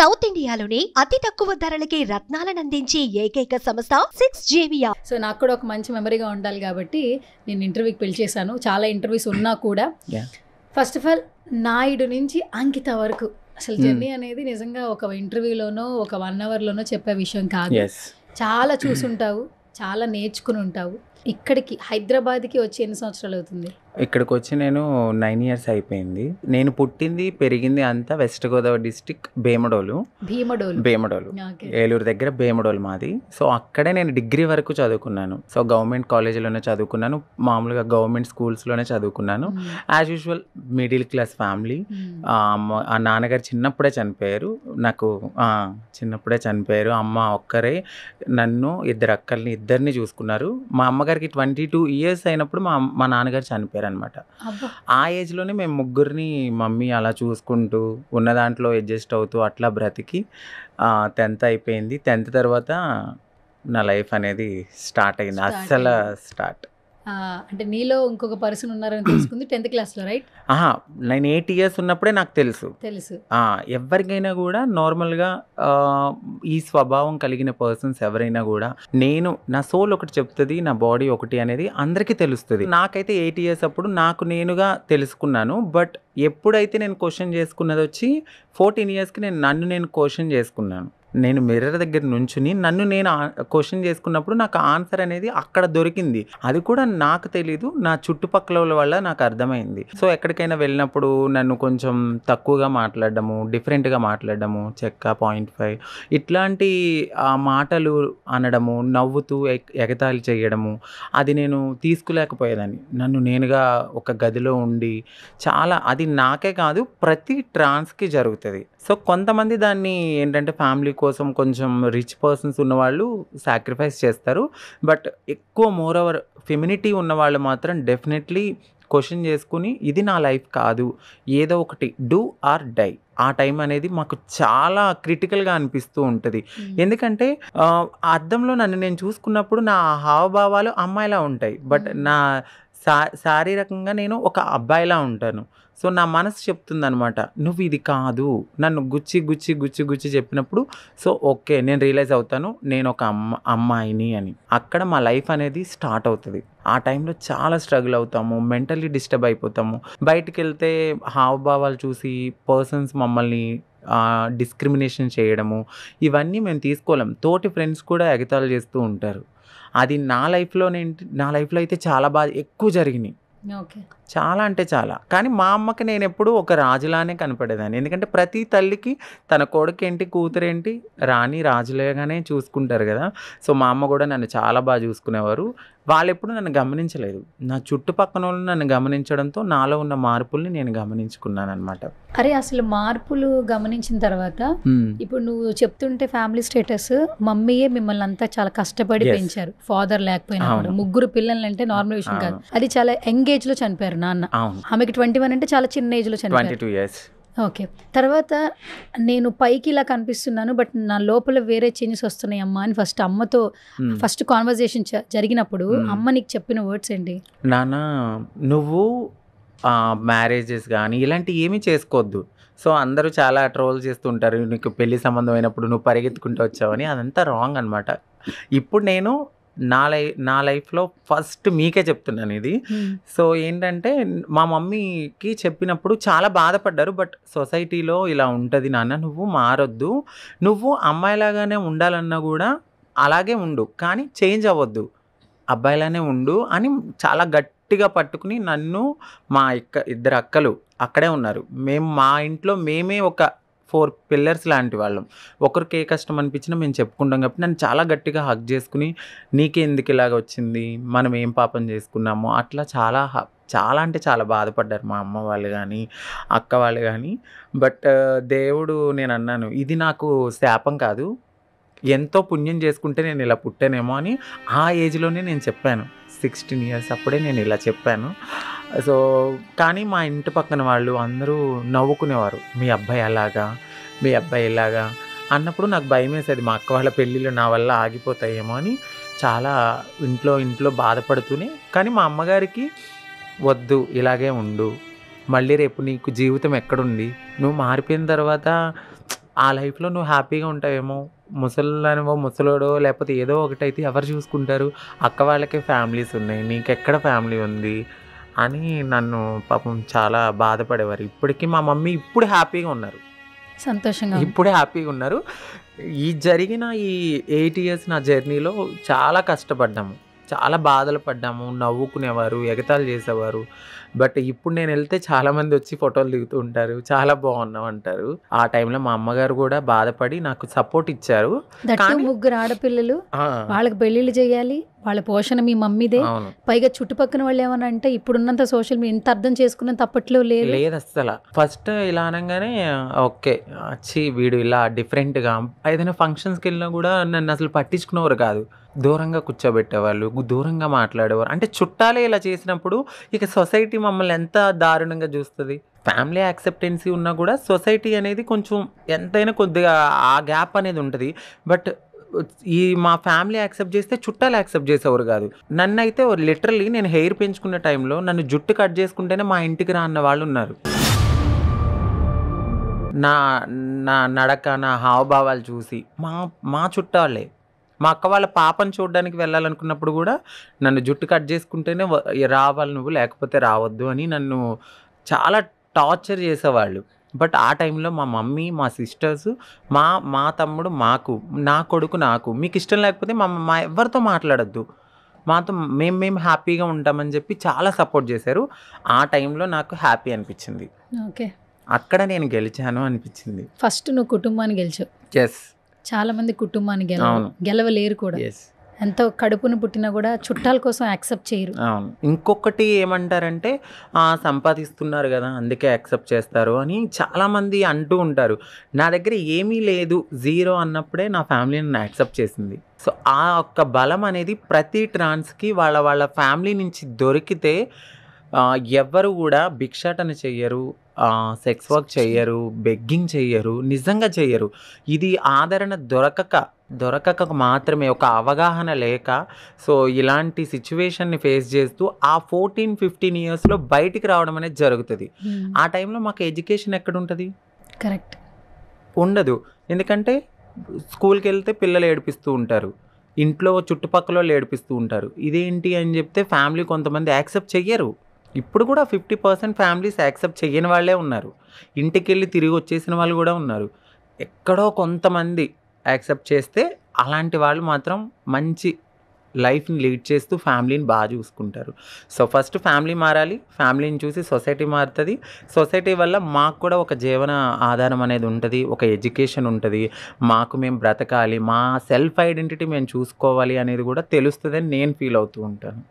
South ఇండియాలోనే అతి తక్కువ ధరలకి రత్నాలనందించే ఏకైక సంస్థ 6JVR. సో నాకు కూడా ఒక మంచి మెమరీగా ఉండాలి కాబట్టి నేను ఇంటర్వ్యూకి పిలిచేశాను. చాలా ఇంటర్వ్యూస్ ఉన్నా కూడా ఫస్ట్ ఆఫ్ ఆల్ నాయుడు నుంచి అంకిత వరకు అసలు జర్నీ అనేది నిజంగా ఒక ఇంటర్వ్యూలోనో ఒక 1 అవర్లోనో చెప్పే విషయం కాదు. చాలా చూసుంటావు, చాలా నేర్చుకుని ఉంటావు. ఇక్కడికి హైదరాబాద్కి వచ్చి ఎన్ని సంవత్సరాలు అవుతుంది? ఇక్కడికి వచ్చి నేను 9 years అయిపోయింది. నేను పుట్టింది పెరిగింది అంతా వెస్ట్ గోదావరి డిస్టిక్ భీమడోలు, ఏలూరు దగ్గర భీమడోలు మాది. సో అక్కడే నేను డిగ్రీ వరకు చదువుకున్నాను. సో గవర్నమెంట్ కాలేజీలోనే చదువుకున్నాను, మామూలుగా గవర్నమెంట్ స్కూల్స్లోనే చదువుకున్నాను. As usual middle class family. ఆ నాన్నగారు చిన్నప్పుడే చనిపోయారు, నాకు చిన్నప్పుడే చనిపోయారు. అమ్మ ఒక్కరే నన్ను ఇద్దరిని చూసుకున్నారు. మా అమ్మగారికి 22 years అయినప్పుడు మా నాన్నగారు చనిపోయారు అనమాట. ఆ ఏజ్లోనే మేము ముగ్గురిని మమ్మీ అలా చూసుకుంటూ ఉన్న దాంట్లో అడ్జస్ట్ అవుతూ అట్లా బ్రతికి 10th అయిపోయింది. 10th తర్వాత నా లైఫ్ అనేది స్టార్ట్ అయింది. అస్సలు స్టార్ట్ అంటే నీలో ఇంకొక పర్సన్ ఉన్నారని తెలుసుకుంది 10th క్లాస్లో, రైట్? నేను 8 years ఉన్నప్పుడే నాకు తెలుసు. ఎవరికైనా కూడా నార్మల్గా ఈ స్వభావం కలిగిన పర్సన్స్ ఎవరైనా కూడా నేను నా సోల్ ఒకటి చెప్తుంది, నా బాడీ ఒకటి అనేది అందరికీ తెలుస్తుంది. నాకైతే 8 years అప్పుడు నాకు నేనుగా తెలుసుకున్నాను. బట్ ఎప్పుడైతే నేను క్వశ్చన్ చేసుకున్నది వచ్చి 14 yearsకి నేను క్వశ్చన్ చేసుకున్నాను. నేను మిర్రర్ దగ్గర నుంచుని నన్ను నేను క్వశ్చన్ చేసుకున్నప్పుడు నాకు ఆన్సర్ అనేది అక్కడ దొరికింది. అది కూడా నాకు తెలీదు, నా చుట్టుపక్కల వల్ల నాకు అర్థమైంది. సో ఎక్కడికైనా వెళ్ళినప్పుడు నన్ను కొంచెం తక్కువగా మాట్లాడడము, డిఫరెంట్గా మాట్లాడడము, చెక్క 0.5 ఇట్లాంటి మాటలు అనడము, నవ్వుతూ ఎగతాళి చేయడము, అది నేను తీసుకోలేకపోయేదాన్ని. నన్ను నేనుగా ఒక గదిలో ఉండి చాలా, అది నాకే కాదు ప్రతి ట్రాన్స్కి జరుగుతుంది. సో కొంతమంది దాన్ని ఏంటంటే ఫ్యామిలీ కోసం కొంచెం రిచ్ పర్సన్స్ ఉన్నవాళ్ళు సాక్రిఫైస్ చేస్తారు. బట్ ఎక్కువ మోర్ ఓవర్ ఫెమినిటీ ఉన్నవాళ్ళు మాత్రం డెఫినెట్లీ క్వశ్చన్ చేసుకుని ఇది నా లైఫ్ కాదు, ఏదో ఒకటి డూ ఆర్ డై. ఆ టైం అనేది మాకు చాలా క్రిటికల్గా అనిపిస్తూ ఉంటుంది. ఎందుకంటే అద్దంలో నన్ను నేను చూసుకున్నప్పుడు నా హావభావాలు అమ్మాయిలా ఉంటాయి, బట్ నా శారీరకంగా నేను ఒక అబ్బాయిలా ఉంటాను. సో నా మనసు చెప్తుంది అనమాట, నువ్వు ఇది కాదు. నన్ను గుచ్చి చెప్పినప్పుడు సో ఓకే నేను రియలైజ్ అవుతాను నేను ఒక అమ్మాయిని అని. అక్కడ మా లైఫ్ అనేది స్టార్ట్ అవుతుంది. ఆ టైంలో చాలా స్ట్రగుల్ అవుతాము, మెంటల్లీ డిస్టర్బ్ అయిపోతాము. బయటికి వెళ్తే హావభావాలు చూసి పర్సన్స్ మమ్మల్ని డిస్క్రిమినేషన్ చేయడము, ఇవన్నీ మేము తీసుకోలేం. తోటి ఫ్రెండ్స్ కూడా ఎగతాళి చేస్తూ ఉంటారు. అది నా లైఫ్లో అయితే చాలా బాగా ఎక్కువ జరిగినాయి. చాలా అంటే చాలా. కానీ మా అమ్మకి నేను ఎప్పుడు ఒక రాజులానే కనపడేదాన్ని. ఎందుకంటే ప్రతి తల్లికి తన కొడుకేంటి కూతురేంటి రాణి రాజులేగానే చూసుకుంటారు కదా. సో మా అమ్మ కూడా నన్ను చాలా బాగా చూసుకునేవారు. వాళ్ళు ఎప్పుడు నన్ను గమనించలేదు, నా చుట్టుపక్కన వాళ్ళు నన్ను గమనించడంతో నాలో ఉన్న మార్పుల్ని నేను గమనించుకున్నాను అనమాట. అరే అసలు మార్పులు గమనించిన తర్వాత ఇప్పుడు నువ్వు చెప్తుంటే ఫ్యామిలీ స్టేటస్, మమ్మీయే మిమ్మల్ని అంతా చాలా కష్టపడి పెంచారు, ఫాదర్ లేకపోయినా కూడా. 3 పిల్లలు అంటే నార్మల్ విషయం కాదు. అది చాలా యంగ్ ఏజ్ లో చనిపోయారు నాన్న. ఆమెకి 21 అంటే చాలా చిన్న ఏజ్ లో చనిపోయారు. 22 years. ఓకే. తర్వాత నేను పైకి ఇలా కనిపిస్తున్నాను బట్ నా లోపల వేరే చేంజెస్ వస్తున్నాయి అమ్మా అని అమ్మతో ఫస్ట్ కాన్వర్జేషన్ జరిగినప్పుడు అమ్మ నీకు చెప్పిన వర్డ్స్ ఏంటి? నాన్న నువ్వు మ్యారేజెస్ కానీ ఇలాంటి ఏమీ చేసుకోవద్దు. సో అందరూ చాలా ట్రోల్ చేస్తుంటారు, నీకు పెళ్లి సంబంధం అయినప్పుడు నువ్వు పరిగెత్తుకుంటూ వచ్చావని. అదంతా రాంగ్ అనమాట. ఇప్పుడు నేను నా లైఫ్లో ఫస్ట్ మీకే చెప్తున్నాను ఇది. సో ఏంటంటే మా మమ్మీకి చెప్పినప్పుడు చాలా బాధపడ్డారు. బట్ సొసైటీలో ఇలా ఉంటుంది నాన్న, నువ్వు మారొద్దు, నువ్వు అమ్మాయిలాగానే ఉండాలన్నా కూడా అలాగే ఉండు, కానీ చేంజ్ అవ్వద్దు, అబ్బాయిలానే ఉండు అని చాలా గట్టిగా పట్టుకుని నన్ను, మా 2 అక్కలు అక్కడే ఉన్నారు. మా ఇంట్లో మేమే ఒక 4 pillars లాంటి వాళ్ళం. ఒకరికి ఏ కష్టం అనిపించినా మేము చెప్పుకుంటాం కాబట్టి నన్ను చాలా గట్టిగా హగ్ చేసుకుని నీకే ఎందుకు ఇలాగ వచ్చింది, మనం ఏం పాపం చేసుకున్నాము, అట్లా చాలా అంటే చాలా బాధపడ్డారు మా అమ్మ వాళ్ళు కానీ అక్క వాళ్ళు కానీ. బట్ దేవుడు, నేను అన్నాను ఇది నాకు శాపం కాదు, ఎంతో పుణ్యం చేసుకుంటే నేను ఇలా పుట్టానేమో అని ఆ ఏజ్లోనే నేను చెప్పాను. 16 years అప్పుడే నేను ఇలా చెప్పాను. సో కానీ మా ఇంటి పక్కన వాళ్ళు అందరూ నవ్వుకునేవారు, మీ అబ్బాయి అలాగా, మీ అబ్బాయి ఇలాగా అన్నప్పుడు నాకు భయం వేసేది. మా అక్క వాళ్ళ పెళ్ళిళ్ళు నా వల్ల ఆగిపోతాయేమో అని చాలా ఇంట్లో బాధపడుతూనే, కానీ మా అమ్మగారికి వద్దు ఇలాగే ఉండు, మళ్ళీ రేపు నీకు జీవితం ఎక్కడుంది, నువ్వు మారిపోయిన తర్వాత ఆ లైఫ్లో నువ్వు హ్యాపీగా ఉంటావేమో, ముసలిదానివో ముసలోడో లేకపోతే ఏదో ఒకటైతే ఎవరు చూసుకుంటారు, అక్క వాళ్ళకే ఫ్యామిలీస్ ఉన్నాయి, నీకెక్కడ ఫ్యామిలీ ఉంది అని నన్ను పాపం చాలా బాధపడేవారు. ఇప్పటికీ మా మమ్మీ ఇప్పుడు హ్యాపీగా ఉన్నారు, సంతోషంగా ఉంది. ఇప్పుడే హ్యాపీగా ఉన్నారు. జరిగిన ఈ 8 years నా జర్నీలో చాలా కష్టపడ్డాము, చాలా బాధలు పడ్డాము. నవ్వుకునేవారు, ఎగతాళి చేసేవారు. బట్ ఇప్పుడు నేను వెళ్తే చాలామంది వచ్చి ఫోటోలు దిగుతూ ఉంటారు, చాలా బాగున్నావు అంటారు. ఆ టైంలో మా అమ్మగారు కూడా బాధపడి నాకు సపోర్ట్ ఇచ్చారు. దట్టు కానీ 3 ఆడపిల్లలు, ఆ, వాళ్ళకి పెళ్ళిళ్ళు చేయాలి, వాళ్ళ పోషణ మీ మమ్మీదే. అవును, పైగా చుట్టుపక్కల వాళ్ళు ఏమన్నా అంటే ఇప్పుడున్నంత సోషల్ మీడియా ఇంత అర్థం చేసుకున్న తప్పట్లో లేదు. లేదు అస్సలు. ఫస్ట్ ఇలా అనగానే ఓకే వచ్చి వీడు ఇలా డిఫరెంట్గా, ఏదైనా ఫంక్షన్స్కి వెళ్ళినా కూడా నన్ను అసలు పట్టించుకునేవారు కాదు, దూరంగా కూర్చోబెట్టేవాళ్ళు, దూరంగా మాట్లాడేవారు. అంటే చుట్టాలే ఇలా చేసినప్పుడు ఇక సొసైటీ మమ్మల్ని ఎంత దారుణంగా చూస్తుంది. ఫ్యామిలీ యాక్సెప్టెన్సీ ఉన్నా కూడా సొసైటీ అనేది కొంచెం ఎంతైనా కొద్దిగా ఆ గ్యాప్ అనేది ఉంటుంది. బట్ ఈ మా ఫ్యామిలీ యాక్సెప్ట్ చేస్తే చుట్టాలు యాక్సెప్ట్ చేసేవారు కాదు. నన్ను అయితే లిటరల్లీ నేను హెయిర్ పెంచుకున్న టైంలో నన్ను జుట్టు కట్ చేసుకుంటేనే మా ఇంటికి రా అన్న వాళ్ళు ఉన్నారు. నా నా నడక, నా హావభావాలు చూసి మా చుట్టాలే. మా అక్క వాళ్ళ పాపను చూడడానికి వెళ్ళాలనుకున్నప్పుడు కూడా నన్ను జుట్టు కట్ చేసుకుంటేనే రావాలి నువ్వు, లేకపోతే రావద్దు అని నన్ను చాలా టార్చర్ చేసేవాళ్ళు. బట్ ఆ టైంలో మా మమ్మీ, మా సిస్టర్స్, మా తమ్ముడు మాకు, నా కొడుకు నాకు, మీకు ఇష్టం లేకపోతే మా ఎవరితో మాట్లాడద్దు, మాతో మేము హ్యాపీగా ఉంటామని చెప్పి చాలా సపోర్ట్ చేశారు. ఆ టైంలో నాకు హ్యాపీ అనిపించింది. ఓకే, అక్కడ నేను గెలిచాను అనిపించింది. ఫస్ట్ నువ్వు కుటుంబాన్ని గెలిచావు. ఎస్, చాలా మంది కుటుంబాన్ని అవును. గెలవలేరు కూడా. ఎస్, ఎంతో కడుపును పుట్టినా కూడా చుట్టాల కోసం యాక్సెప్ట్ చేయరు. అవును. ఇంకొకటి ఏమంటారంటే సంపాదిస్తున్నారు కదా అందుకే యాక్సెప్ట్ చేస్తారు అని చాలామంది అంటూ ఉంటారు. నా దగ్గర ఏమీ లేదు, జీరో అన్నప్పుడే నా ఫ్యామిలీ నన్ను యాక్సెప్ట్ చేసింది. సో ఆ ఒక్క బలం అనేది ప్రతి ట్రాన్స్కి వాళ్ళ ఫ్యామిలీ నుంచి దొరికితే ఎవ్వరు కూడా భిక్షాటన చెయ్యరు, సెక్స్ వర్క్ చెయ్యరు, బెగ్గింగ్ చెయ్యరు, నిజంగా చెయ్యరు. ఇది ఆదరణ దొరకక మాత్రమే, ఒక అవగాహన లేక, సో ఇలాంటి సిచ్యువేషన్ని ఫేస్ చేస్తూ ఆ 14-15 yearsలో బయటికి రావడం అనేది జరుగుతుంది. ఆ టైంలో మాకు ఎడ్యుకేషన్ ఎక్కడ ఉంటుంది? కరెక్ట్, ఉండదు. ఎందుకంటే స్కూల్కి వెళ్తే పిల్లలు ఏడిపిస్తూ ఉంటారు, ఇంట్లో చుట్టుపక్కల వాళ్ళు ఏడిపిస్తూ ఉంటారు. ఇదేంటి అని చెప్తే ఫ్యామిలీ కొంతమంది యాక్సెప్ట్ చెయ్యరు. ఇప్పుడు కూడా 50% ఫ్యామిలీస్ యాక్సెప్ట్ చెయ్యని వాళ్ళే ఉన్నారు, ఇంటికి వెళ్ళి తిరిగి వచ్చేసిన వాళ్ళు కూడా ఉన్నారు. ఎక్కడో కొంతమంది యాక్సెప్ట్ చేస్తే అలాంటి వాళ్ళు మాత్రం మంచి లైఫ్ని లీడ్ చేస్తూ ఫ్యామిలీని బాగా చూసుకుంటారు. సో ఫస్ట్ ఫ్యామిలీ మారాలి, ఫ్యామిలీని చూసి సొసైటీ మారుతుంది. సొసైటీ వల్ల మాకు కూడా ఒక జీవన ఆధారం అనేది ఉంటుంది, ఒక ఎడ్యుకేషన్ ఉంటుంది, మాకు మేము బ్రతకాలి, మా సెల్ఫ్ ఐడెంటిటీ మేము చూసుకోవాలి అనేది కూడా తెలుస్తుందని నేను ఫీల్ అవుతూ ఉంటాను.